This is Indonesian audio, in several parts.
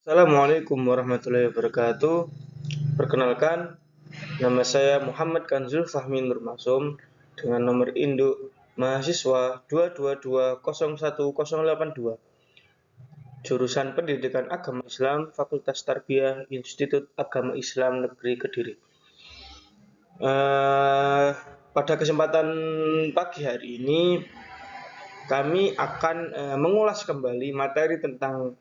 Assalamualaikum warahmatullahi wabarakatuh. Perkenalkan, nama saya Muhammad Kanzul Fahmi Nurmasum dengan nomor induk mahasiswa 222010082, jurusan Pendidikan Agama Islam, Fakultas Tarbiyah, Institut Agama Islam Negeri Kediri. Pada kesempatan pagi hari ini, kami akan mengulas kembali materi tentang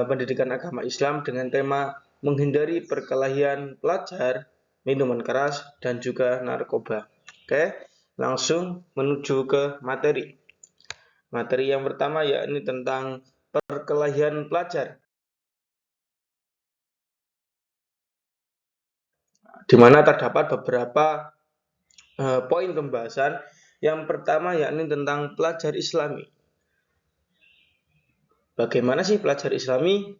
pendidikan agama Islam dengan tema menghindari perkelahian pelajar, minuman keras, dan juga narkoba. Oke, langsung menuju ke materi. Materi yang pertama yakni tentang perkelahian pelajar, di mana terdapat beberapa poin pembahasan. Yang pertama yakni tentang pelajar Islami. Bagaimana sih pelajar Islami?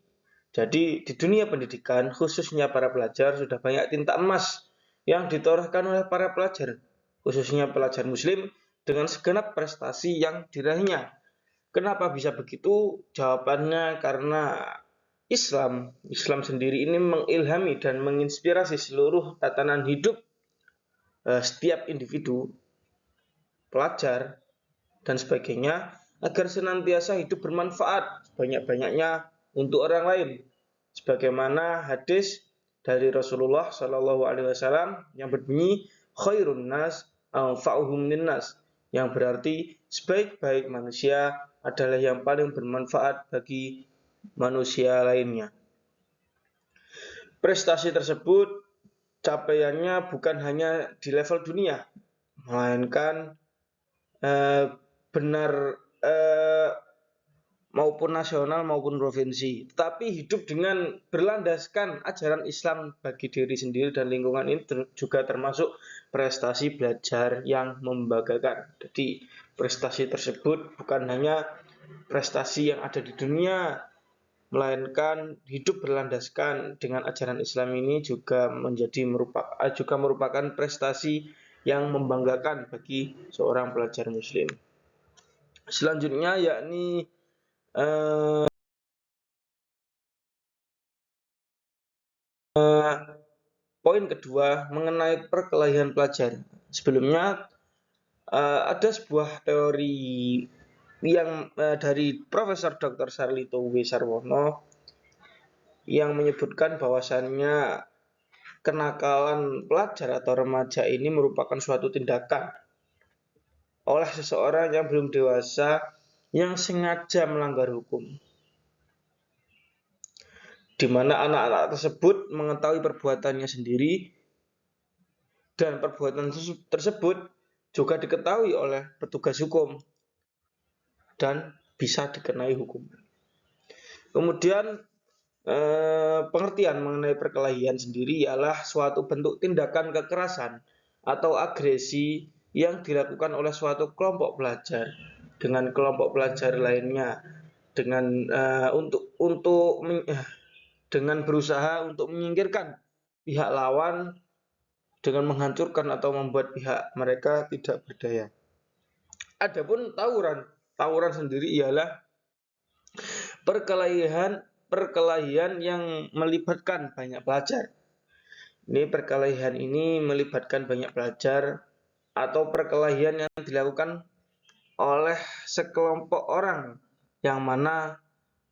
Jadi di dunia pendidikan, khususnya para pelajar, sudah banyak tinta emas yang ditorehkan oleh para pelajar, khususnya pelajar Muslim, dengan segenap prestasi yang diraihnya. Kenapa bisa begitu? Jawabannya karena Islam sendiri ini mengilhami dan menginspirasi seluruh tatanan hidup setiap individu, pelajar, dan sebagainya, agar senantiasa hidup bermanfaat banyak-banyaknya untuk orang lain. Sebagaimana hadis dari Rasulullah Shallallahu Alaihi Wasallam yang berbunyi khairun nas anfa'uhum linnas, yang berarti sebaik-baik manusia adalah yang paling bermanfaat bagi manusia lainnya. Prestasi tersebut capaiannya bukan hanya di level dunia, melainkan benar maupun nasional maupun provinsi, tetapi hidup dengan berlandaskan ajaran Islam bagi diri sendiri dan lingkungan ini juga termasuk prestasi belajar yang membanggakan. Jadi prestasi tersebut bukan hanya prestasi yang ada di dunia, melainkan hidup berlandaskan dengan ajaran Islam ini juga merupakan prestasi yang membanggakan bagi seorang pelajar Muslim. Selanjutnya yakni poin kedua mengenai perkelahian pelajar. Sebelumnya ada sebuah teori yang dari Profesor Dr. Sarlito W. Sarwono yang menyebutkan bahwasannya kenakalan pelajar atau remaja ini merupakan suatu tindakan oleh seseorang yang belum dewasa yang sengaja melanggar hukum, di mana anak-anak tersebut mengetahui perbuatannya sendiri dan perbuatan tersebut juga diketahui oleh petugas hukum dan bisa dikenai hukum. Kemudian pengertian mengenai perkelahian sendiri ialah suatu bentuk tindakan kekerasan atau agresi yang dilakukan oleh suatu kelompok pelajar dengan kelompok pelajar lainnya dengan berusaha untuk menyingkirkan pihak lawan dengan menghancurkan atau membuat pihak mereka tidak berdaya. Adapun tawuran sendiri ialah perkelahian yang melibatkan banyak pelajar. Perkelahian ini melibatkan banyak pelajar atau perkelahian yang dilakukan oleh sekelompok orang, yang mana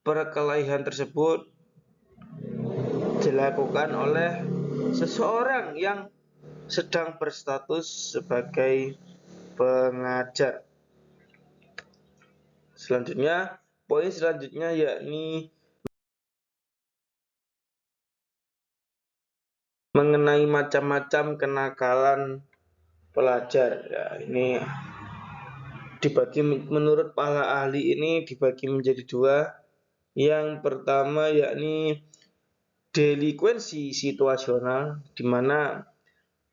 perkelahian tersebut dilakukan oleh seseorang yang sedang berstatus sebagai pengajar. Poin selanjutnya yakni mengenai macam-macam kenakalan pelajar. Ya, ini menurut para ahli ini dibagi menjadi dua. Yang pertama yakni delinkuensi situasional, di mana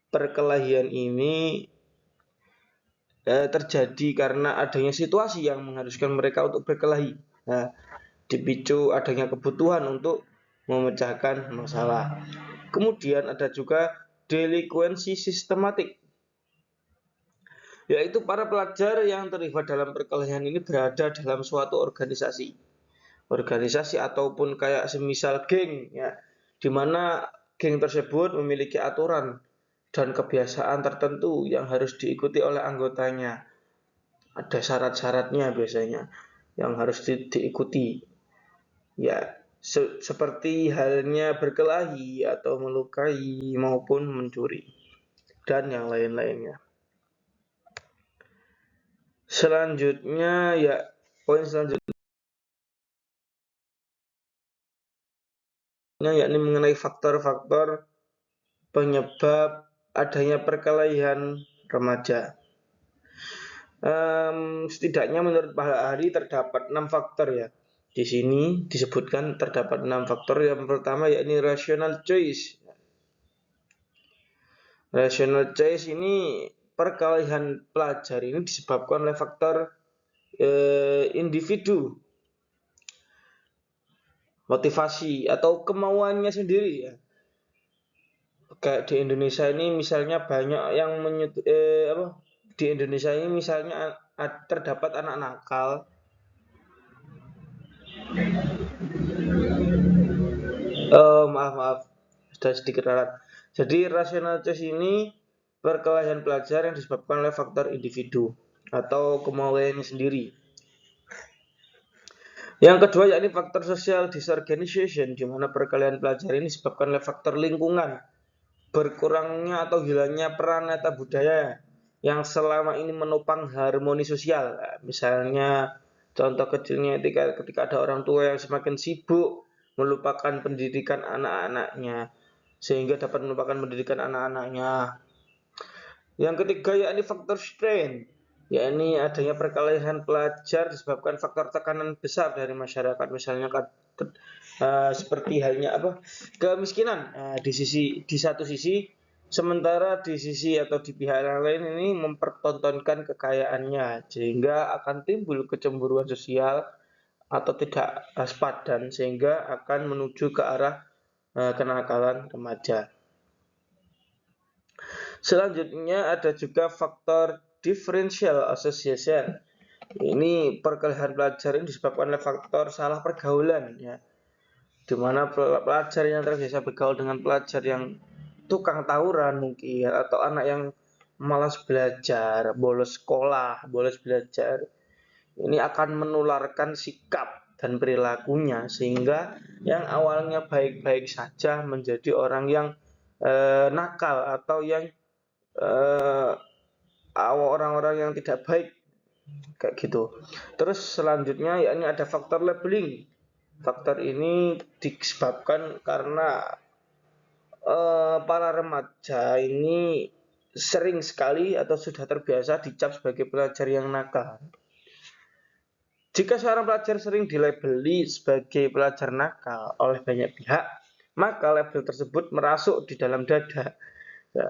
perkelahian ini terjadi karena adanya situasi yang mengharuskan mereka untuk berkelahi. Nah, dipicu adanya kebutuhan untuk memecahkan masalah. Kemudian ada juga delinkuensi sistematik, yaitu para pelajar yang terlibat dalam perkelahian ini berada dalam suatu organisasi. organisasi ataupun kayak semisal geng ya, di mana geng tersebut memiliki aturan dan kebiasaan tertentu yang harus diikuti oleh anggotanya. Ada syarat-syaratnya biasanya yang harus diikuti. Ya, seperti halnya berkelahi atau melukai maupun mencuri dan yang lain-lainnya. Selanjutnya ya, poin selanjutnya yakni mengenai faktor-faktor penyebab adanya perkelahian remaja. Setidaknya menurut Pak Ahli terdapat 6 faktor ya. Di sini disebutkan terdapat 6 faktor. Yang pertama yakni rational choice. Rational choice ini perkelahian pelajar ini disebabkan oleh faktor individu, motivasi atau kemauannya sendiri ya. Kayak di Indonesia ini misalnya banyak yang di Indonesia ini misalnya terdapat anak nakal. Maaf, sudah sedikit ralat. Jadi rational choice ini perkelahian pelajar yang disebabkan oleh faktor individu atau kemauannya sendiri. Yang kedua yakni faktor social disorganization, di mana perkelahian pelajar ini disebabkan oleh faktor lingkungan, berkurangnya atau hilangnya peran meta budaya yang selama ini menopang harmoni sosial. Misalnya contoh kecilnya ketika ada orang tua yang semakin sibuk melupakan pendidikan anak-anaknya sehingga dapat melupakan pendidikan anak-anaknya. Yang ketiga yakni faktor strain, yakni adanya perkelahian pelajar disebabkan faktor tekanan besar dari masyarakat, misalnya seperti halnya kemiskinan di satu sisi, sementara di sisi atau di pihak yang lain ini mempertontonkan kekayaannya sehingga akan timbul kecemburuan sosial atau tidak sepadan sehingga akan menuju ke arah kenakalan remaja. Selanjutnya ada juga faktor differential association. Ini perkelahian pelajar ini disebabkan oleh faktor salah pergaulan ya. Di mana pelajar yang terbiasa bergaul dengan pelajar yang tukang tawuran mungkin atau anak yang malas belajar, bolos sekolah, bolos belajar. Ini akan menularkan sikap dan perilakunya sehingga yang awalnya baik-baik saja menjadi orang yang nakal atau yang orang-orang yang tidak baik kayak gitu. Terus selanjutnya yakni ada faktor labeling. Faktor ini disebabkan karena para remaja ini sering sekali atau sudah terbiasa dicap sebagai pelajar yang nakal. Jika seorang pelajar sering dilabeli sebagai pelajar nakal oleh banyak pihak, maka label tersebut merasuk di dalam dada. Ya,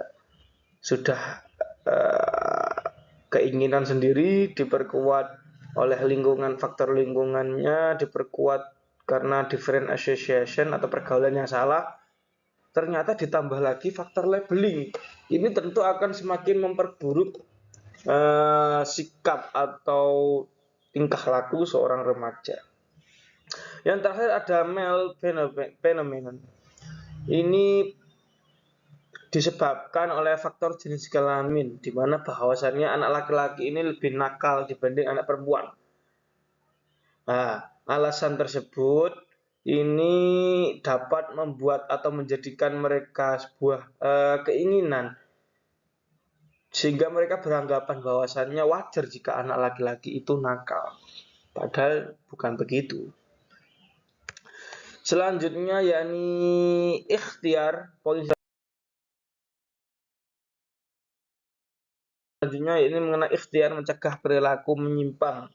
sudah keinginan sendiri diperkuat oleh lingkungan, faktor lingkungannya diperkuat karena different association atau pergaulan yang salah. Ternyata ditambah lagi faktor labeling. Ini tentu akan semakin memperburuk sikap atau tingkah laku seorang remaja. Yang terakhir ada male phenomenon. Ini disebabkan oleh faktor jenis kelamin, di mana bahwasannya anak laki-laki ini lebih nakal dibanding anak perempuan. Nah, alasan tersebut ini dapat membuat atau menjadikan mereka sebuah keinginan sehingga mereka beranggapan bahwasannya wajar jika anak laki-laki itu nakal. Padahal bukan begitu. Selanjutnya yakni ikhtiar. Poin selanjutnya ini mengenai ikhtiar mencegah perilaku menyimpang.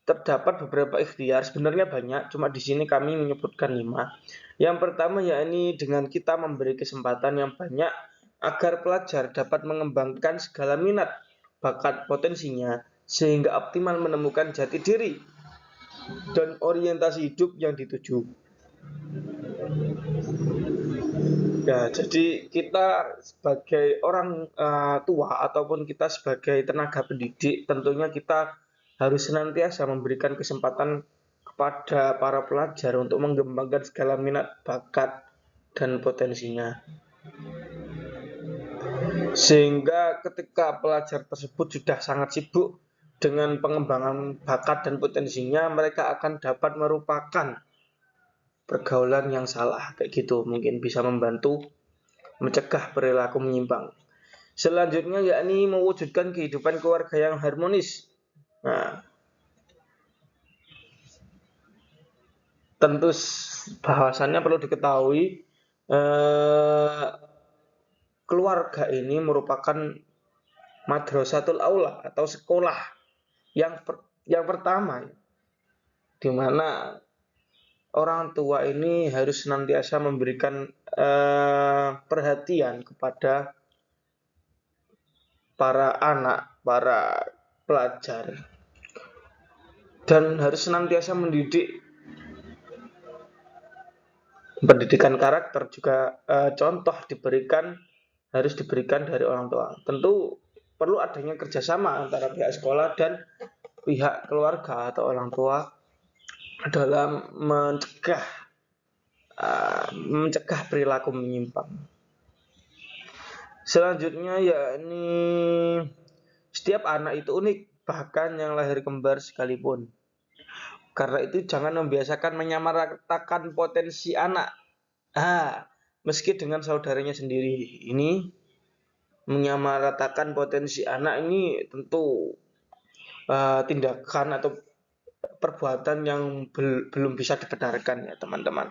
Terdapat beberapa ikhtiar, sebenarnya banyak, cuma di sini kami menyebutkan 5. Yang pertama yakni dengan kita memberi kesempatan yang banyak agar pelajar dapat mengembangkan segala minat, bakat, potensinya sehingga optimal menemukan jati diri dan orientasi hidup yang dituju. Ya, jadi kita sebagai orang tua ataupun kita sebagai tenaga pendidik, tentunya kita harus senantiasa memberikan kesempatan kepada para pelajar untuk mengembangkan segala minat, bakat, dan potensinya. Sehingga ketika pelajar tersebut sudah sangat sibuk dengan pengembangan bakat dan potensinya, mereka akan dapat merupakan pergaulan yang salah, kayak gitu. Mungkin bisa membantu mencegah perilaku menyimpang. Selanjutnya yakni mewujudkan kehidupan keluarga yang harmonis. Nah, tentu bahasannya perlu diketahui, keluarga ini merupakan madrasatul aula atau sekolah yang pertama, di mana orang tua ini harus senantiasa memberikan perhatian kepada para anak, para pelajar, dan harus senantiasa mendidik. Pendidikan karakter juga contoh harus diberikan dari orang tua. Tentu perlu adanya kerjasama antara pihak sekolah dan pihak keluarga atau orang tua dalam mencegah perilaku menyimpang. Selanjutnya yakni setiap anak itu unik, bahkan yang lahir kembar sekalipun. Karena itu jangan membiasakan menyamaratakan potensi anak. Meski dengan saudaranya sendiri. Ini menyamaratakan potensi anak ini tentu tindakan atau perbuatan yang belum bisa dibenarkan ya teman-teman.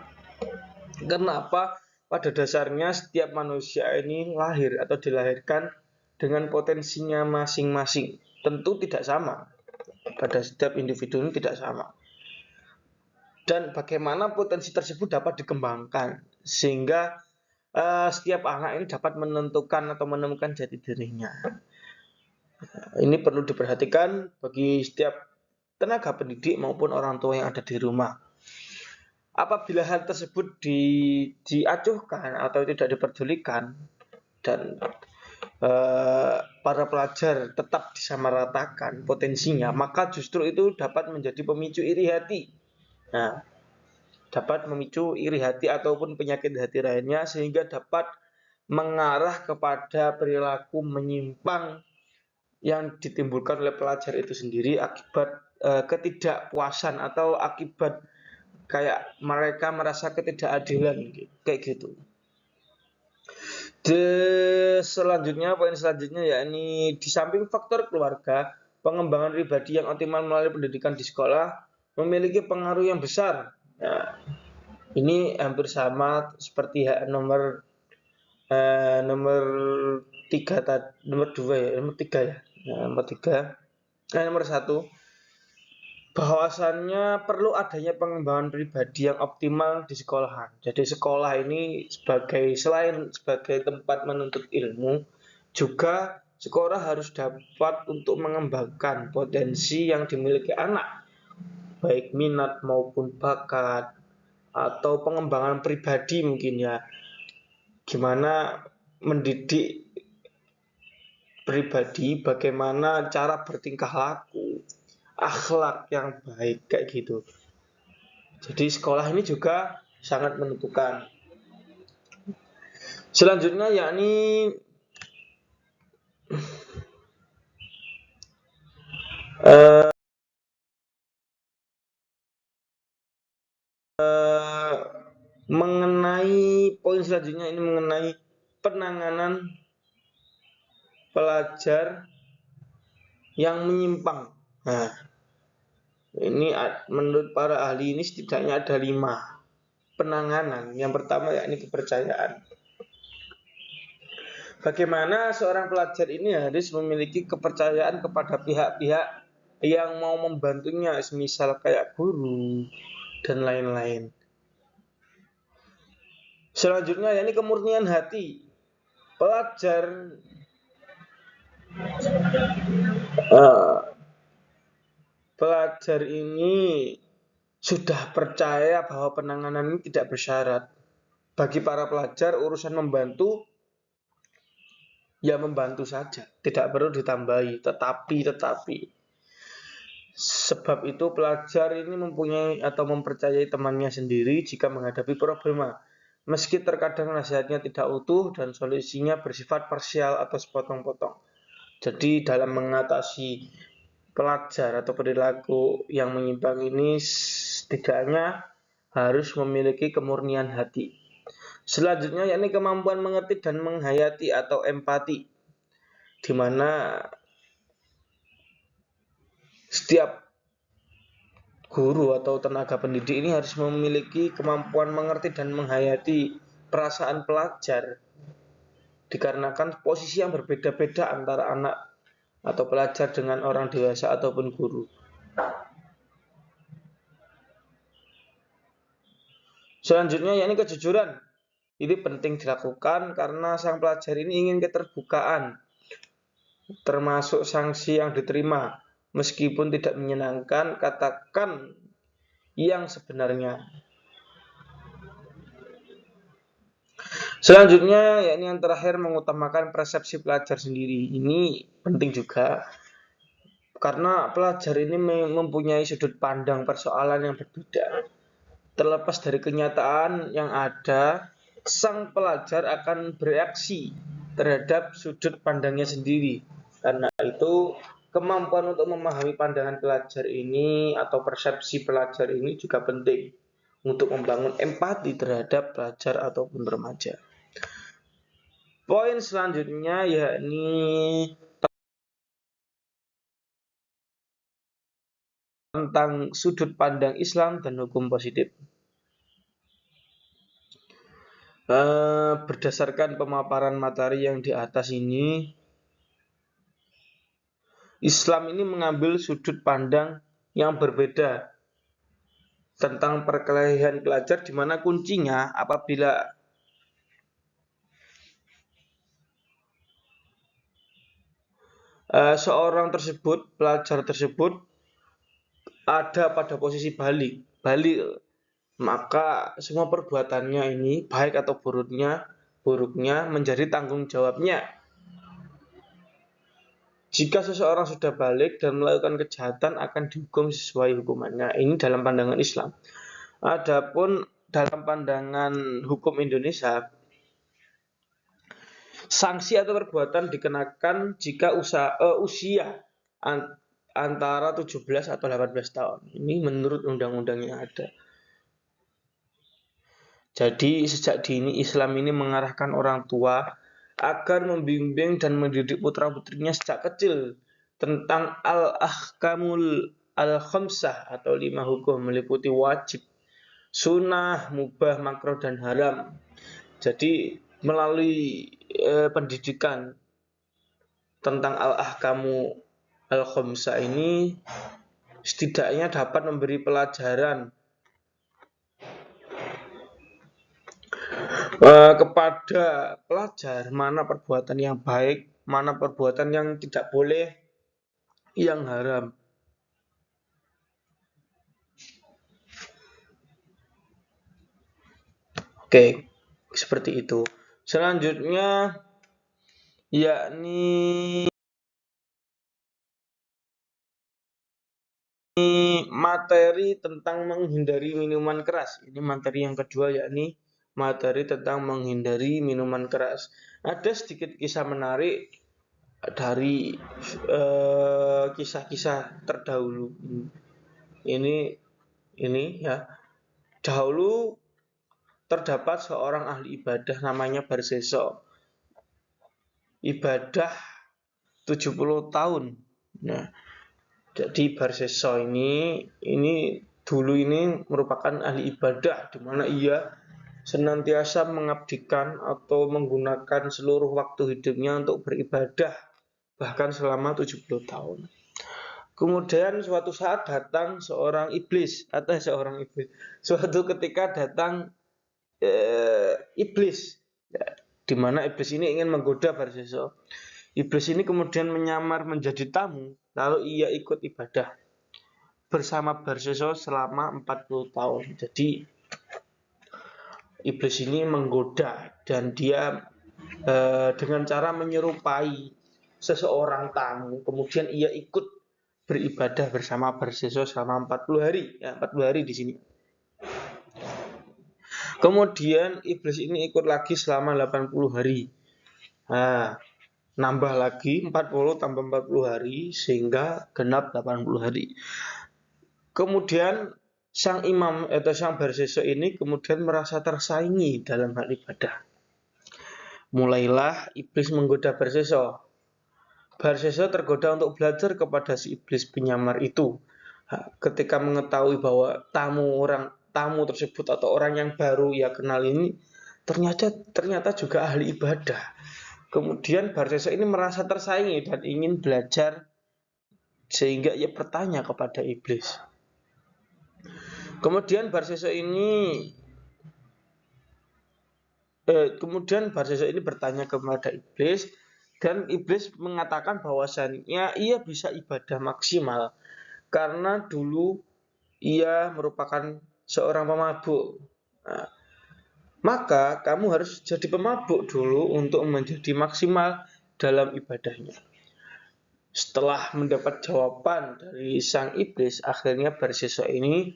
Kenapa? Pada dasarnya setiap manusia ini lahir atau dilahirkan dengan potensinya masing-masing. Tentu tidak sama. Pada setiap individu ini tidak sama. Dan bagaimana potensi tersebut dapat dikembangkan sehingga setiap anak ini dapat menentukan atau menemukan jati dirinya. Ini perlu diperhatikan bagi setiap tenaga pendidik maupun orang tua yang ada di rumah. Apabila hal tersebut diacuhkan atau tidak diperdulikan dan para pelajar tetap disamaratakan potensinya, maka justru itu dapat menjadi pemicu iri hati. Dapat memicu iri hati ataupun penyakit hati lainnya sehingga dapat mengarah kepada perilaku menyimpang yang ditimbulkan oleh pelajar itu sendiri akibat ketidakpuasan atau akibat kayak mereka merasa ketidakadilan kayak gitu. Poin selanjutnya yakni di samping faktor keluarga, pengembangan pribadi yang optimal melalui pendidikan di sekolah memiliki pengaruh yang besar. Nah, ini hampir sama seperti nomor 1 bahwasannya perlu adanya pengembangan pribadi yang optimal di sekolahan. Jadi sekolah ini selain sebagai tempat menuntut ilmu, juga sekolah harus dapat untuk mengembangkan potensi yang dimiliki anak, baik minat maupun bakat atau pengembangan pribadi mungkin ya. Gimana mendidik pribadi, bagaimana cara bertingkah laku, akhlak yang baik kayak gitu. Jadi sekolah ini juga sangat menentukan. Selanjutnya yakni mengenai poin selanjutnya ini mengenai penanganan pelajar yang menyimpang. Nah, ini menurut para ahli ini setidaknya ada 5 penanganan. Yang pertama yakni kepercayaan. Bagaimana seorang pelajar ini harus memiliki kepercayaan kepada pihak-pihak yang mau membantunya, semisal kayak guru dan lain-lain. Selanjutnya yakni kemurnian hati. Pelajar ini sudah percaya bahwa penanganan ini tidak bersyarat. Bagi para pelajar urusan membantu ya membantu saja, tidak perlu ditambahi. Tetapi Sebab itu pelajar ini mempunyai atau mempercayai temannya sendiri jika menghadapi problema. Meski terkadang nasihatnya tidak utuh dan solusinya bersifat parsial atau sepotong-potong. Jadi dalam mengatasi pelajar atau perilaku yang menyimpang ini setidaknya harus memiliki kemurnian hati. Selanjutnya yakni kemampuan mengerti dan menghayati atau empati, di mana setiap guru atau tenaga pendidik ini harus memiliki kemampuan mengerti dan menghayati perasaan pelajar, dikarenakan posisi yang berbeda-beda antara anak atau pelajar dengan orang dewasa ataupun guru. Selanjutnya yakni kejujuran. Ini penting dilakukan karena sang pelajar ini ingin keterbukaan, termasuk sanksi yang diterima. Meskipun tidak menyenangkan, katakan yang sebenarnya. Selanjutnya, yakni yang terakhir mengutamakan persepsi pelajar sendiri. Ini penting juga karena pelajar ini mempunyai sudut pandang persoalan yang berbeda. Terlepas dari kenyataan yang ada, sang pelajar akan bereaksi terhadap sudut pandangnya sendiri. Karena itu, kemampuan untuk memahami pandangan pelajar ini atau persepsi pelajar ini juga penting untuk membangun empati terhadap pelajar ataupun remaja. Poin selanjutnya yakni tentang sudut pandang Islam dan hukum positif. Berdasarkan pemaparan materi yang di atas ini, Islam ini mengambil sudut pandang yang berbeda tentang perkelahian pelajar, di mana kuncinya apabila seorang tersebut, pelajar tersebut ada pada posisi balik, maka semua perbuatannya ini baik atau buruknya menjadi tanggung jawabnya. Jika seseorang sudah balik dan melakukan kejahatan akan dihukum sesuai hukumannya. Ini dalam pandangan Islam. Adapun dalam pandangan hukum Indonesia, sanksi atau perbuatan dikenakan jika usia antara 17 atau 18 tahun. Ini menurut undang-undang yang ada. Jadi sejak dini Islam ini mengarahkan orang tua agar membimbing dan mendidik putra-putrinya sejak kecil tentang al-ahkamul al-khamsah atau 5 hukum, meliputi wajib, sunnah, mubah, makruh, dan haram. Jadi melalui pendidikan tentang al-ahkamu al-khamsah ini setidaknya dapat memberi pelajaran kepada pelajar mana perbuatan yang baik, mana perbuatan yang tidak boleh, yang haram. Oke, seperti itu. Selanjutnya yakni materi tentang menghindari minuman keras. Ini materi yang kedua yakni materi tentang menghindari minuman keras. Ada sedikit kisah menarik dari kisah-kisah terdahulu. Ini ya. Dahulu terdapat seorang ahli ibadah namanya Barseso. Ibadah 70 tahun. Nah, jadi Barseso ini dulu ini merupakan ahli ibadah di mana ia senantiasa mengabdikan atau menggunakan seluruh waktu hidupnya untuk beribadah bahkan selama 70 tahun. Kemudian suatu saat datang seorang iblis. Suatu ketika datang iblis, ya, di mana iblis ini ingin menggoda Barseso. Iblis ini kemudian menyamar menjadi tamu, lalu ia ikut ibadah bersama Barseso selama 40 tahun. Jadi iblis ini menggoda dan dia dengan cara menyerupai seseorang tamu, kemudian ia ikut beribadah bersama bersiswa selama 40 hari, ya 40 hari di sini. Kemudian iblis ini ikut lagi selama 80 hari. Nah, nambah lagi 40 tambah 40 hari sehingga genap 80 hari. Kemudian sang imam atau sang bersiswa ini kemudian merasa tersaingi dalam hal ibadah. Mulailah iblis menggoda bersiswa. Bersiswa tergoda untuk belajar kepada si iblis penyamar itu. Ketika mengetahui bahwa tamu tersebut atau orang yang baru ia kenal ini ternyata juga ahli ibadah. Kemudian bersiswa ini merasa tersaingi dan ingin belajar sehingga ia bertanya kepada iblis. Kemudian bersiswa ini bertanya kepada iblis dan iblis mengatakan bahwasannya ia bisa ibadah maksimal karena dulu ia merupakan seorang pemabuk. Nah, maka kamu harus jadi pemabuk dulu untuk menjadi maksimal dalam ibadahnya. Setelah mendapat jawaban dari sang iblis, akhirnya bersiswa ini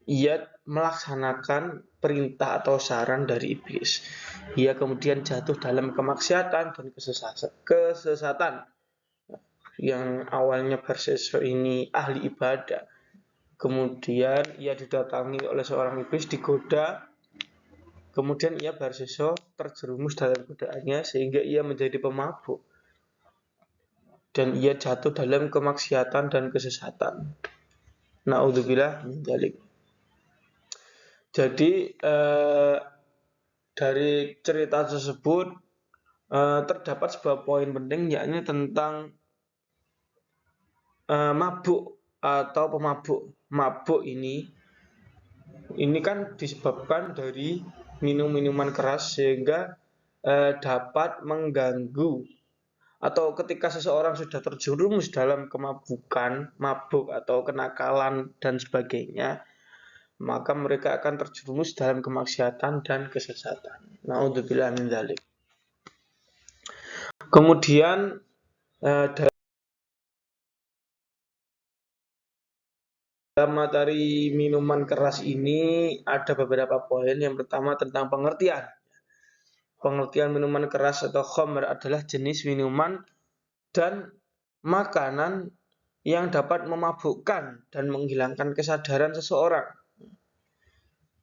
ia melaksanakan perintah atau saran dari iblis. Ia kemudian jatuh dalam kemaksiatan dan kesesatan. Yang awalnya bersiswa ini ahli ibadah, kemudian ia didatangi oleh seorang iblis, digoda, kemudian ia bersiswa terjerumus dalam godaannya sehingga ia menjadi pemabuk dan ia jatuh dalam kemaksiatan dan kesesatan. Na'udzubillah min dzalik. Jadi dari cerita tersebut terdapat sebuah poin penting, yakni tentang mabuk atau pemabuk. Mabuk ini kan disebabkan dari minum-minuman keras sehingga dapat mengganggu, atau ketika seseorang sudah terjerumus dalam kemabukan, mabuk atau kenakalan dan sebagainya, maka mereka akan terjerumus dalam kemaksiatan dan kesesatan. Na'udzubillah min dzalik. Kemudian dalam materi minuman keras ini ada beberapa poin. Yang pertama tentang pengertian. Pengertian minuman keras atau khamr adalah jenis minuman dan makanan yang dapat memabukkan dan menghilangkan kesadaran seseorang,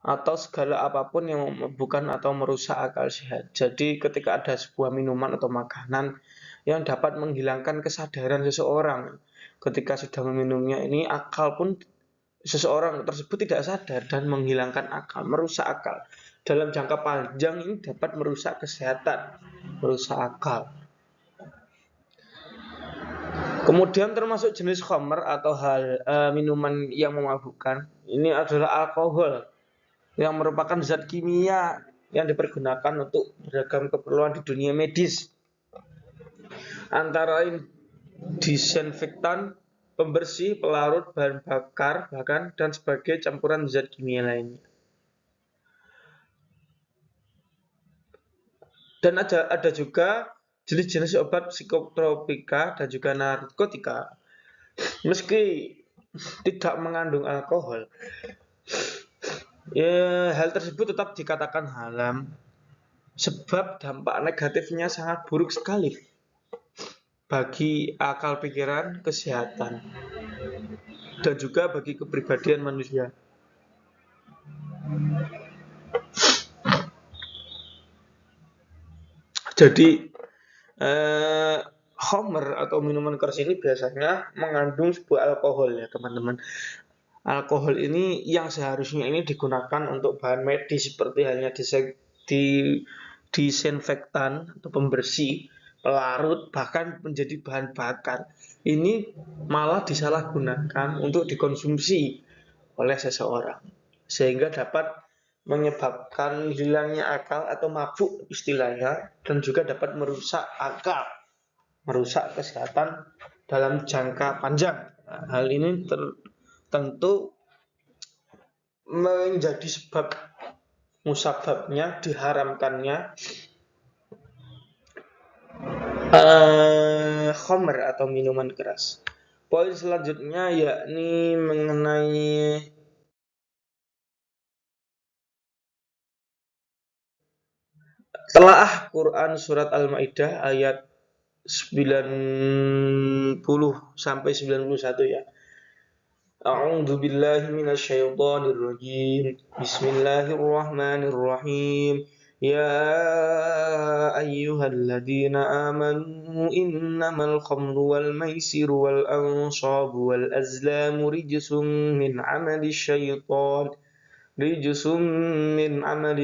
atau segala apapun yang memabukkan atau merusak akal sehat. Jadi ketika ada sebuah minuman atau makanan yang dapat menghilangkan kesadaran seseorang, ketika sudah meminumnya ini akal pun seseorang tersebut tidak sadar dan menghilangkan akal, merusak akal. Dalam jangka panjang ini dapat merusak kesehatan, merusak akal. Kemudian termasuk jenis khamr atau minuman yang memabukkan, ini adalah alkohol yang merupakan zat kimia yang dipergunakan untuk beragam keperluan di dunia medis, antara lain disinfektan, pembersih, pelarut, bahan bakar, bahkan dan sebagai campuran zat kimia lainnya. Dan ada juga jenis-jenis obat psikotropika dan juga narkotika. Meski tidak mengandung alkohol, hal tersebut tetap dikatakan haram sebab dampak negatifnya sangat buruk sekali bagi akal pikiran, kesehatan, dan juga bagi kepribadian manusia. Jadi khamr atau minuman keras ini biasanya mengandung sebuah alkohol, ya teman-teman. Alkohol ini yang seharusnya ini digunakan untuk bahan medis seperti halnya disinfektan atau pembersih, pelarut, bahkan menjadi bahan bakar. Ini malah disalahgunakan untuk dikonsumsi oleh seseorang sehingga dapat menyebabkan hilangnya akal atau mabuk istilahnya, dan juga dapat merusak akal, merusak kesehatan dalam jangka panjang. Hal ini tentu menjadi sebab musababnya diharamkannya khamr atau minuman keras. Poin selanjutnya yakni mengenai telaah Quran surat Al-Maidah ayat 90 sampai 91 ya. A'udzu billahi minasyaitonir rajim. Bismillahirrahmanirrahim. Ya ayyuhalladzina amanu innamal khamru wal maisiru wal ansabu wal azlamu rijsum min amali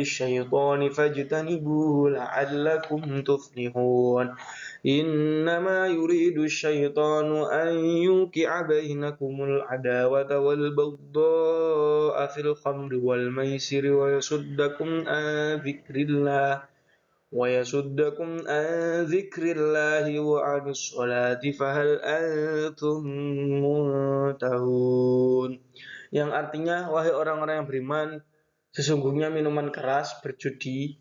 syaitani fajtanibuhu la'allakum tuflihun. Innama yuridu syaitanu an yuqi'a bainakumul adawata wal baghdha'a fil khamri wal maisiri ويصدكم عن ذكر الله وعن الصلاة فهل أنتم منتهون. Yang artinya, wahai orang-orang yang beriman, sesungguhnya minuman keras, berjudi,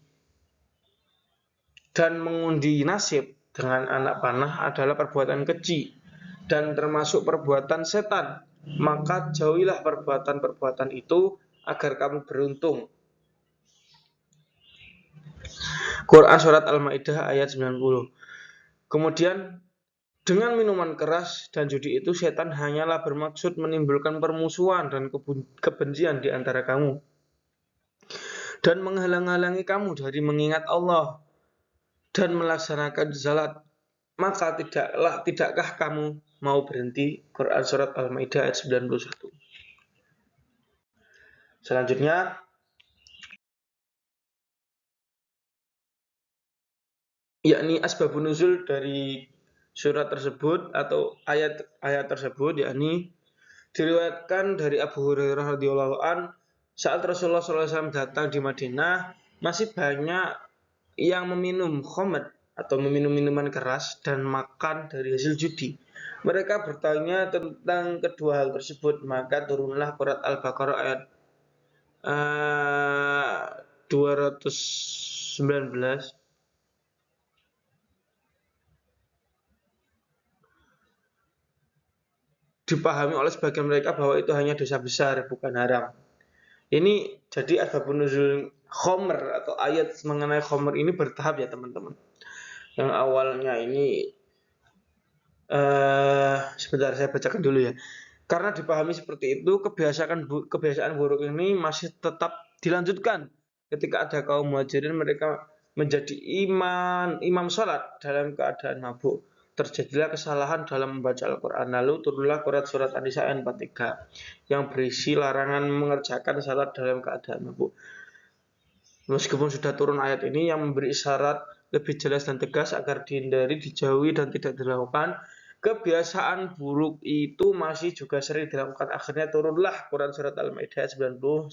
dan mengundi nasib dengan anak panah adalah perbuatan keji dan termasuk perbuatan setan. Maka jauhilah perbuatan-perbuatan itu agar kamu beruntung. Quran Surat Al-Maidah ayat 90. Kemudian dengan minuman keras dan judi itu setan hanyalah bermaksud menimbulkan permusuhan dan kebencian di antara kamu dan menghalang-halangi kamu dari mengingat Allah dan melaksanakan salat. Maka tidakkah kamu mau berhenti? Quran Surat Al-Maidah ayat 91. Selanjutnya yakni asbabun nuzul dari surat tersebut atau ayat tersebut, yakni diriwayatkan dari Abu Hurairah radhiyallahu an, saat Rasulullah SAW datang di Madinah, masih banyak yang meminum khamr atau meminum minuman keras dan makan dari hasil judi. Mereka bertanya tentang kedua hal tersebut, maka turunlah surat Al-Baqarah ayat 219. Dipahami oleh sebagian mereka bahwa itu hanya dosa besar, bukan haram. Ini jadi asbabun nuzul khamr atau ayat mengenai khamr ini bertahap ya teman-teman. Yang awalnya ini sebentar saya bacakan dulu ya. Karena dipahami seperti itu, kebiasaan buruk ini masih tetap dilanjutkan. Ketika ada kaum muhajirin, mereka menjadi imam sholat dalam keadaan mabuk. Terjadilah kesalahan dalam membaca Al-Quran. Lalu turunlah surat An-Nisa ayat 43 yang berisi larangan mengerjakan salat dalam keadaan mabuk. Meskipun sudah turun ayat ini yang memberi isyarat lebih jelas dan tegas agar dihindari, dijauhi, dan tidak dilakukan, kebiasaan buruk itu masih juga sering dilakukan. Akhirnya turunlah Quran Surat Al-Maidah 90-91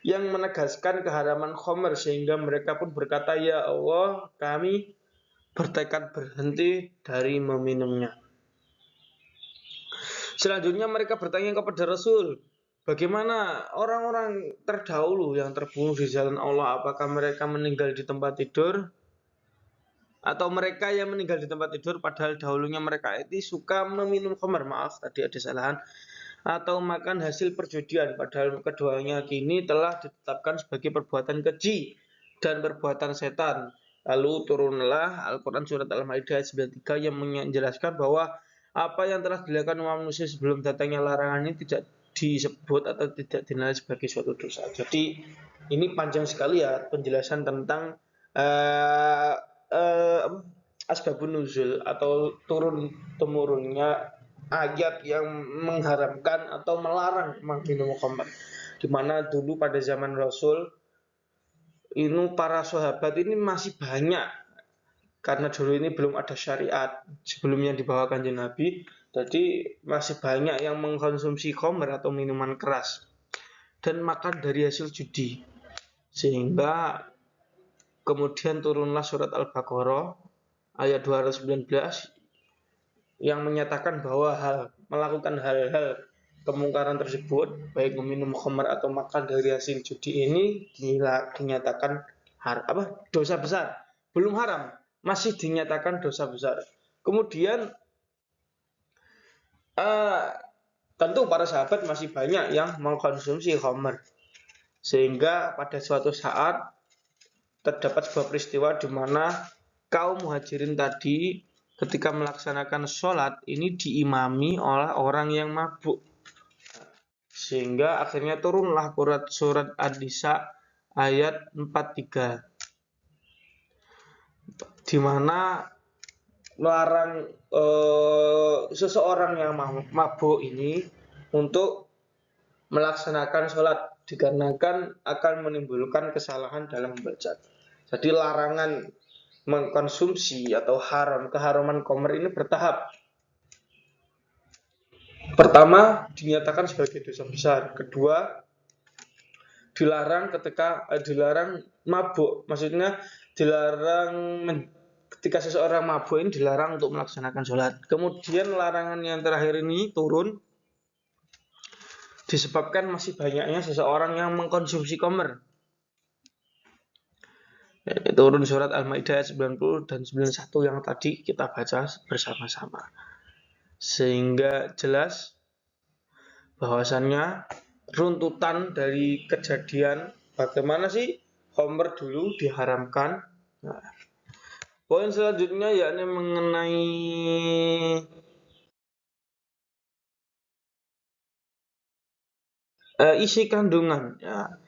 yang menegaskan keharaman khamr, sehingga mereka pun berkata, ya Allah, kami bertekad berhenti dari meminumnya. Selanjutnya mereka bertanya kepada Rasul, bagaimana orang-orang terdahulu yang terbunuh di jalan Allah, apakah mereka meninggal di tempat tidur? Atau mereka yang meninggal di tempat tidur padahal dahulunya mereka itu suka meminum khamr, maaf tadi ada kesalahan, atau makan hasil perjudian, padahal keduanya kini telah ditetapkan sebagai perbuatan keji dan perbuatan setan. Lalu turunlah Al-Quran Surat Al-Maidah 93 yang menjelaskan bahwa apa yang telah dilakukan umat manusia sebelum datangnya larangan ini tidak disebut atau tidak dinilai sebagai suatu dosa. Jadi ini panjang sekali ya penjelasan tentang asbabun nuzul atau turun-temurunnya ayat yang mengharamkan atau melarang minum khamr. Di mana dulu pada zaman Rasul ini para sahabat ini masih banyak, karena dulu ini belum ada syariat sebelumnya dibawakan Kanjeng Nabi, jadi masih banyak yang mengkonsumsi khamr atau minuman keras dan makan dari hasil judi, sehingga kemudian turunlah surat Al-Baqarah ayat 219 yang menyatakan bahwa melakukan hal-hal kemungkaran tersebut, baik meminum khamr atau makan dari hasil judi ini, dinyatakan dosa besar. Belum haram, masih dinyatakan dosa besar. Kemudian Tentu para sahabat masih banyak yang mengkonsumsi khamr, sehingga pada suatu saat terdapat sebuah peristiwa di mana kaum muhajirin tadi ketika melaksanakan sholat ini diimami oleh orang yang mabuk, sehingga akhirnya turunlah surat An-Nisa ayat 43 di mana melarang seseorang yang mabuk ini untuk melaksanakan sholat dikarenakan akan menimbulkan kesalahan dalam membaca. Jadi larangan mengkonsumsi atau keharaman khamr ini bertahap. Pertama, dinyatakan sebagai dosa besar. Kedua, dilarang mabuk. Maksudnya ketika seseorang mabuk ini dilarang untuk melaksanakan sholat. Kemudian larangan yang terakhir ini turun disebabkan masih banyaknya seseorang yang mengkonsumsi khamr. Turun surat Al-Maidah ayat 90 dan 91 yang tadi kita baca bersama-sama. Sehingga jelas bahwasannya runtutan dari kejadian bagaimana sih khamr dulu diharamkan. Nah, poin selanjutnya yakni mengenai isi kandungan. Ya.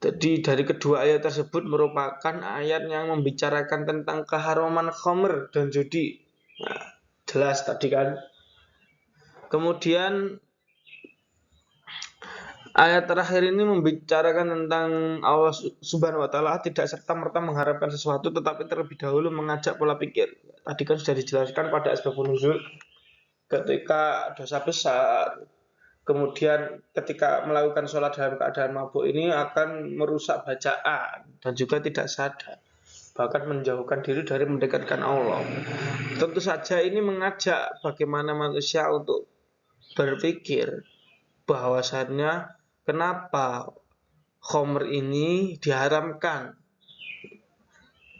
Jadi dari kedua ayat tersebut merupakan ayat yang membicarakan tentang keharaman khamr dan judi. Nah, jelas tadi kan. Kemudian ayat terakhir ini membicarakan tentang Allah Subhanahu wa taala tidak serta-merta mengharapkan sesuatu tetapi terlebih dahulu mengajak pola pikir. Tadi kan sudah dijelaskan pada asbabun nuzul ketika dosa besar. Kemudian ketika melakukan sholat dalam keadaan mabuk ini akan merusak bacaan dan juga tidak sadar, bahkan menjauhkan diri dari mendekatkan Allah. Tentu saja ini mengajak bagaimana manusia untuk berpikir bahwasannya kenapa khamr ini diharamkan.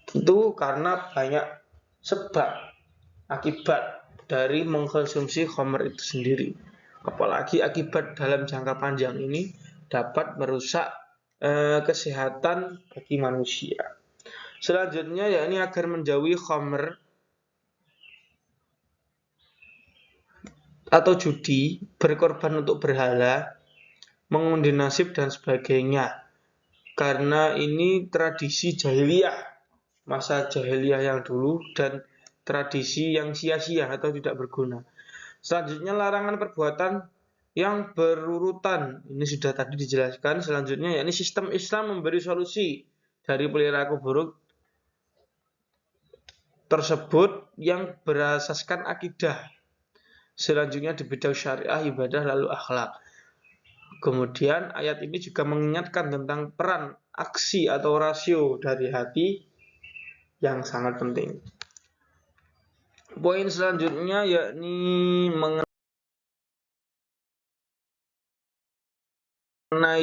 Tentu karena banyak sebab akibat dari mengkonsumsi khamr itu sendiri. Apalagi akibat dalam jangka panjang ini dapat merusak kesehatan bagi manusia. Selanjutnya yakni agar menjauhi khamr atau judi, berkorban untuk berhala, mengundi nasib dan sebagainya. Karena ini tradisi jahiliyah, masa jahiliyah yang dulu dan tradisi yang sia-sia atau tidak berguna. Selanjutnya larangan perbuatan yang berurutan. Ini sudah tadi dijelaskan. Selanjutnya yakni sistem Islam memberi solusi dari perilaku buruk tersebut yang berasaskan akidah. Selanjutnya di bidang syariah, ibadah, lalu akhlak. Kemudian ayat ini juga mengingatkan tentang peran aksi atau rasio dari hati yang sangat penting. Poin selanjutnya yakni mengenai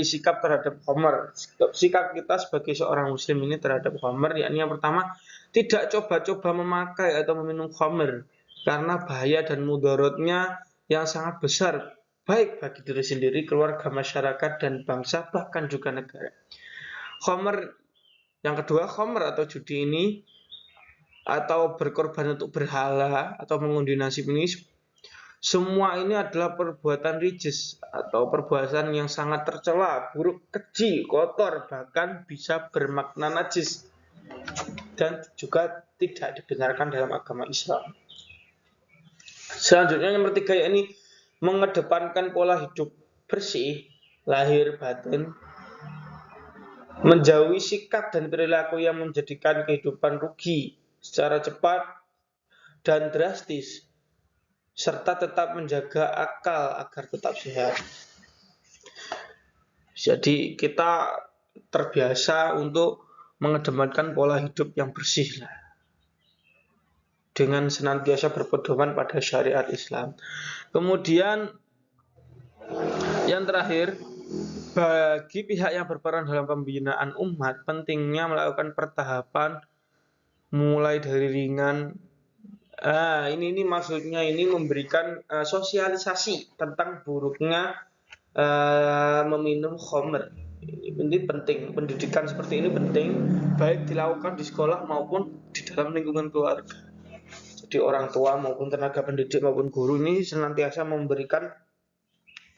sikap terhadap khamr. Sikap kita sebagai seorang muslim ini terhadap khamr yakni yang pertama, tidak coba-coba memakai atau meminum khamr karena bahaya dan mudaratnya yang sangat besar baik bagi diri sendiri, keluarga, masyarakat dan bangsa bahkan juga negara. Khamr yang kedua, khamr atau judi ini atau berkorban untuk berhala atau mengundi nasib ini, semua ini adalah perbuatan rijis atau perbuatan yang sangat tercela, buruk, keji, kotor, bahkan bisa bermakna najis dan juga tidak dibenarkan dalam agama Islam. Selanjutnya yang ketiga yakni mengedepankan pola hidup bersih, lahir batin, menjauhi sikap dan perilaku yang menjadikan kehidupan rugi secara cepat dan drastis, serta tetap menjaga akal agar tetap sehat. Jadi kita terbiasa untuk mengedepankan pola hidup yang bersih dengan senantiasa berpedoman pada syariat Islam. Kemudian yang terakhir, bagi pihak yang berperan dalam pembinaan umat, pentingnya melakukan pertahapan mulai dari ringan Ini maksudnya ini memberikan sosialisasi tentang buruknya meminum khamr. Ini penting, pendidikan seperti ini penting, baik dilakukan di sekolah maupun di dalam lingkungan keluarga. Jadi orang tua maupun tenaga pendidik maupun guru ini senantiasa memberikan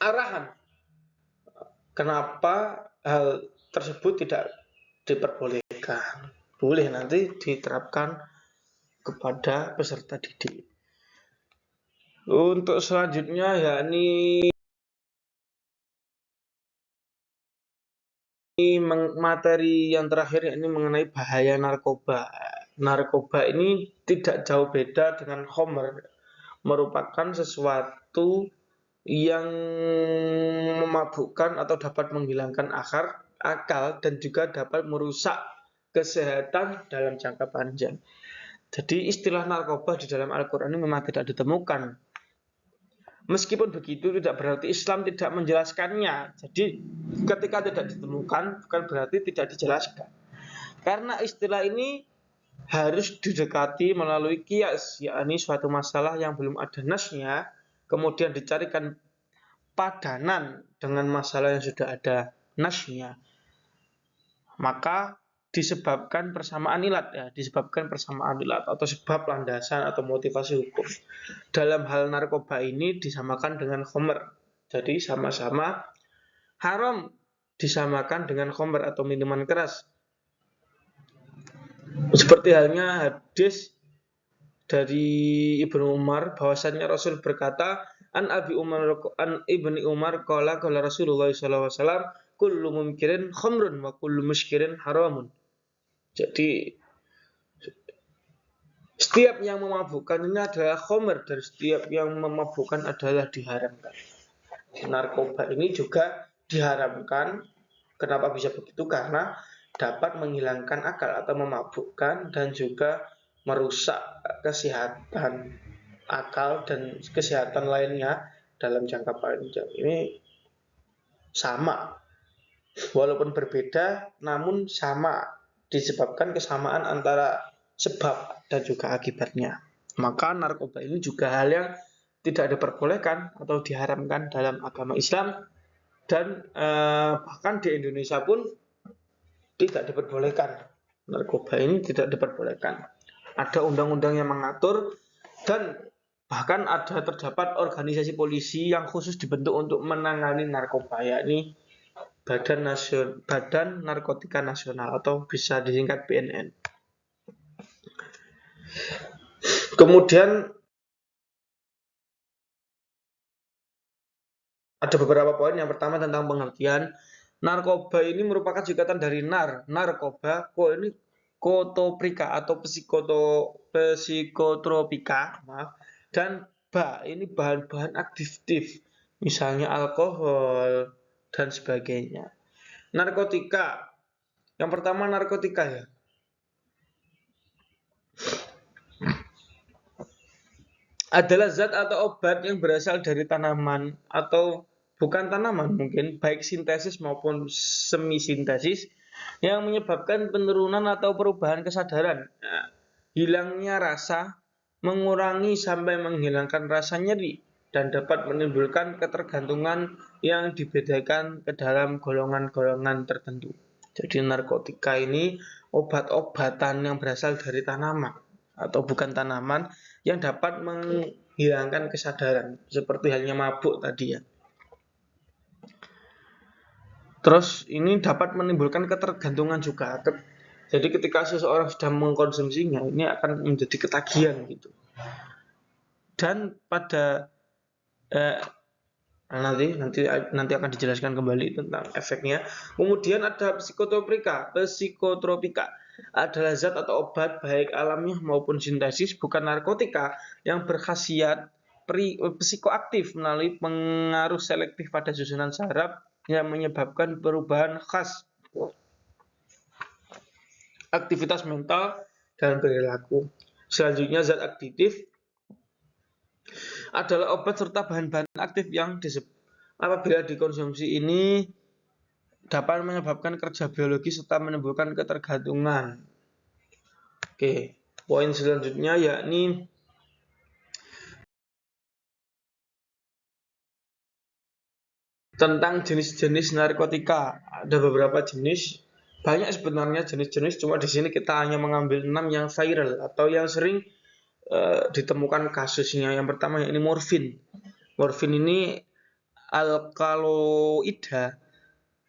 arahan kenapa hal tersebut tidak diperbolehkan. Boleh nanti diterapkan kepada peserta didik. Untuk selanjutnya yakni materi yang terakhir yakni mengenai bahaya narkoba. Narkoba ini tidak jauh beda dengan khamr, merupakan sesuatu yang memabukkan atau dapat menghilangkan akal dan juga dapat merusak kesehatan dalam jangka panjang. Jadi istilah narkoba di dalam Al-Quran ini memang tidak ditemukan. Meskipun begitu tidak berarti Islam tidak menjelaskannya. Jadi ketika tidak ditemukan bukan berarti tidak dijelaskan. Karena istilah ini harus didekati melalui qiyas, yakni suatu masalah yang belum ada nasnya, kemudian dicarikan padanan dengan masalah yang sudah ada nasnya. Maka disebabkan persamaan ilat atau sebab landasan atau motivasi hukum. Dalam hal narkoba ini disamakan dengan khamr. Jadi sama-sama haram disamakan dengan khamr atau minuman keras. Seperti halnya hadis dari Ibnu Umar bahwasannya Rasul berkata, an Ibni Umar qala Rasulullah sallallahu alaihi wasallam kullu mumkirin khamrun wa kullu muskirin haramun. Jadi setiap yang memabukkan ini adalah khamr dan setiap yang memabukkan adalah diharamkan. Narkoba ini juga diharamkan. Kenapa bisa begitu? Karena dapat menghilangkan akal atau memabukkan dan juga merusak kesehatan akal dan kesehatan lainnya dalam jangka panjang. Ini sama, walaupun berbeda namun sama, disebabkan kesamaan antara sebab dan juga akibatnya. Maka narkoba ini juga hal yang tidak diperbolehkan atau diharamkan dalam agama Islam dan bahkan di Indonesia pun tidak diperbolehkan. Narkoba ini tidak diperbolehkan. Ada undang-undang yang mengatur dan bahkan terdapat organisasi polisi yang khusus dibentuk untuk menangani narkoba, yakni Badan Narkotika Nasional atau bisa disingkat BNN. Kemudian ada beberapa poin. Yang pertama tentang pengertian. Narkoba ini merupakan singkatan dari narkoba, ini kotoprika atau psikotropika, dan ini bahan-bahan aktif, misalnya alkohol dan sebagainya. Narkotika. Yang pertama narkotika ya. Adalah zat atau obat yang berasal dari tanaman atau bukan tanaman mungkin, baik sintesis maupun semi-sintesis yang menyebabkan penurunan atau perubahan kesadaran, hilangnya rasa, mengurangi sampai menghilangkan rasa nyeri, dan dapat menimbulkan ketergantungan yang dibedakan ke dalam golongan-golongan tertentu. Jadi narkotika ini obat-obatan yang berasal dari tanaman atau bukan tanaman yang dapat menghilangkan kesadaran, seperti halnya mabuk tadi ya. Terus ini dapat menimbulkan ketergantungan juga. Jadi ketika seseorang sudah mengkonsumsinya, ini akan menjadi ketagihan gitu. Dan pada nanti akan dijelaskan kembali tentang efeknya. Kemudian ada psikotropika adalah zat atau obat baik alamiah maupun sintesis, bukan narkotika, yang berkhasiat psikoaktif melalui pengaruh selektif pada susunan saraf yang menyebabkan perubahan khas aktivitas mental dan perilaku. Selanjutnya zat aktif adalah obat serta bahan-bahan aktif yang apabila dikonsumsi ini dapat menyebabkan kerja biologi serta menimbulkan ketergantungan. Oke, poin selanjutnya yakni tentang jenis-jenis narkotika. Ada beberapa jenis, banyak sebenarnya jenis-jenis, cuma di sini kita hanya mengambil 6 yang viral atau yang sering ditemukan kasusnya. Yang pertama ini morfin. Morfin ini alkaloida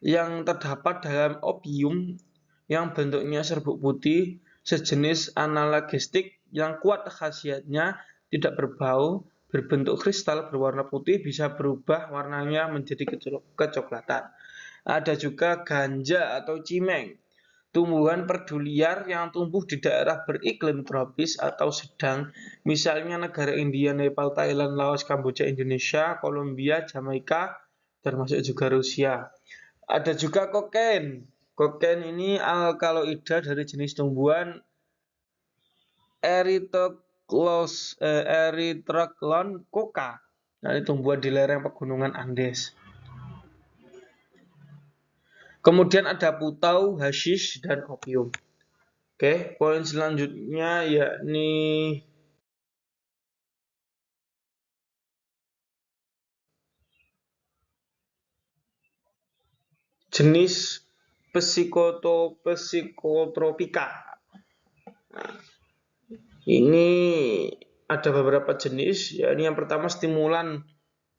yang terdapat dalam opium yang bentuknya serbuk putih, sejenis analogistik yang kuat khasiatnya, tidak berbau, berbentuk kristal berwarna putih, bisa berubah warnanya menjadi kecoklatan. Ada juga ganja atau cimeng, tumbuhan perduliar yang tumbuh di daerah beriklim tropis atau sedang, misalnya negara India, Nepal, Thailand, Laos, Kamboja, Indonesia, Kolombia, Jamaika, termasuk juga Rusia. Ada juga kokain. Kokain ini alkaloida dari jenis tumbuhan Erythrochlon coca. Nah, ini tumbuhan di lereng pegunungan Andes. Kemudian ada putau, hashish, dan opium. Oke, poin selanjutnya yakni jenis psikotropika. Nah, ini ada beberapa jenis, yakni yang pertama stimulan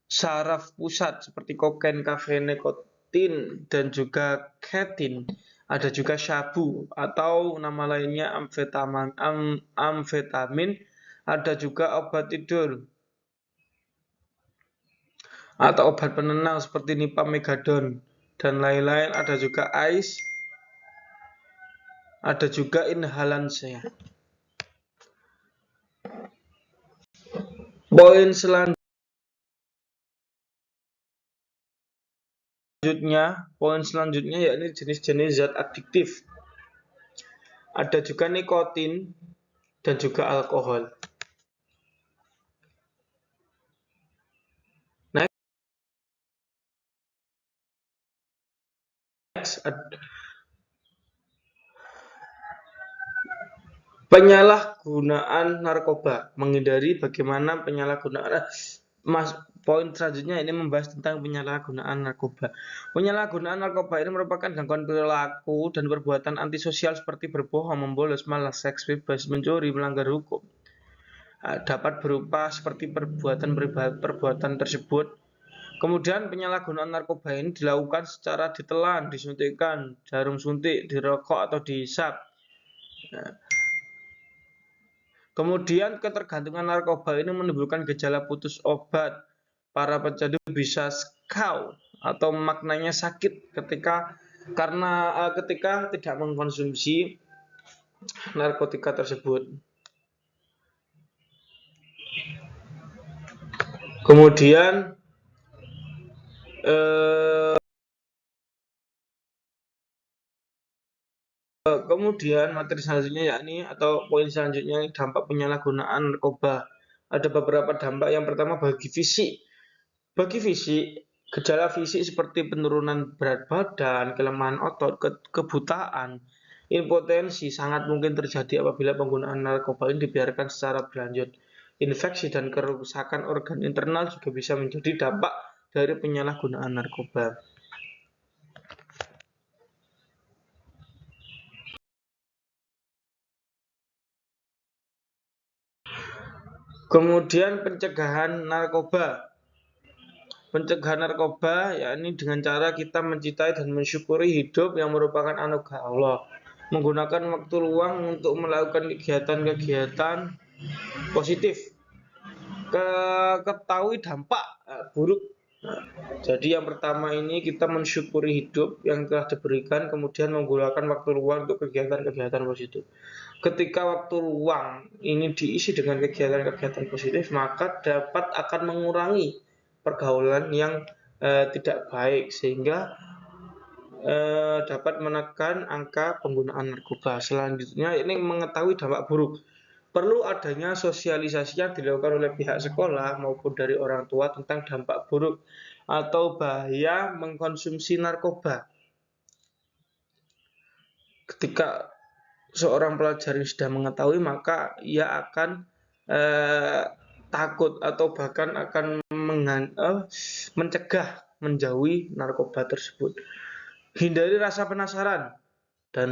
saraf pusat seperti kokain, kafein, nikotin, dan juga ketin. Ada juga syabu atau nama lainnya amfetamin. Ada juga obat tidur atau obat penenang seperti nipamegadon dan lain-lain. Ada juga ice, ada juga inhalansia. Poin selanjutnya yakni jenis-jenis zat adiktif. Ada juga nikotin dan juga alkohol. Penyalahgunaan narkoba, menghindari bagaimana penyalahgunaan. Poin selanjutnya ini membahas tentang penyalahgunaan narkoba. Penyalahgunaan narkoba ini merupakan gangguan perilaku dan perbuatan antisosial seperti berbohong, membolos, malas, seks bebas, mencuri, melanggar hukum. Dapat berupa seperti perbuatan tersebut. Kemudian penyalahgunaan narkoba ini dilakukan secara ditelan, disuntikkan, jarum suntik, dirokok atau dihisap. Kemudian ketergantungan narkoba ini menimbulkan gejala putus obat. Para pecandu bisa skau atau maknanya sakit ketika tidak mengkonsumsi narkotika tersebut. Kemudian materi selanjutnya yakni atau poin selanjutnya dampak penyalahgunaan narkoba. Ada beberapa dampak. Yang pertama bagi fisik. Bagi fisik, gejala fisik seperti penurunan berat badan, kelemahan otot, kebutaan, impotensi sangat mungkin terjadi apabila penggunaan narkoba ini dibiarkan secara berlanjut. Infeksi dan kerusakan organ internal juga bisa menjadi dampak dari penyalahgunaan narkoba. Kemudian pencegahan narkoba. Pencegahan narkoba yakni dengan cara kita mencintai dan mensyukuri hidup yang merupakan anugerah Allah. Menggunakan waktu luang untuk melakukan kegiatan-kegiatan positif. Ketahui dampak buruk. Jadi yang pertama ini kita mensyukuri hidup yang telah diberikan, kemudian menggunakan waktu luang untuk kegiatan-kegiatan positif. Ketika waktu luang ini diisi dengan kegiatan-kegiatan positif, maka akan mengurangi pergaulan yang tidak baik, sehingga dapat menekan angka penggunaan narkoba. Selanjutnya ini mengetahui dampak buruk. Perlu adanya sosialisasi yang dilakukan oleh pihak sekolah maupun dari orang tua tentang dampak buruk atau bahaya mengkonsumsi narkoba. Ketika seorang pelajar sudah mengetahui, maka ia akan takut atau bahkan akan mencegah menjauhi narkoba tersebut. Hindari rasa penasaran dan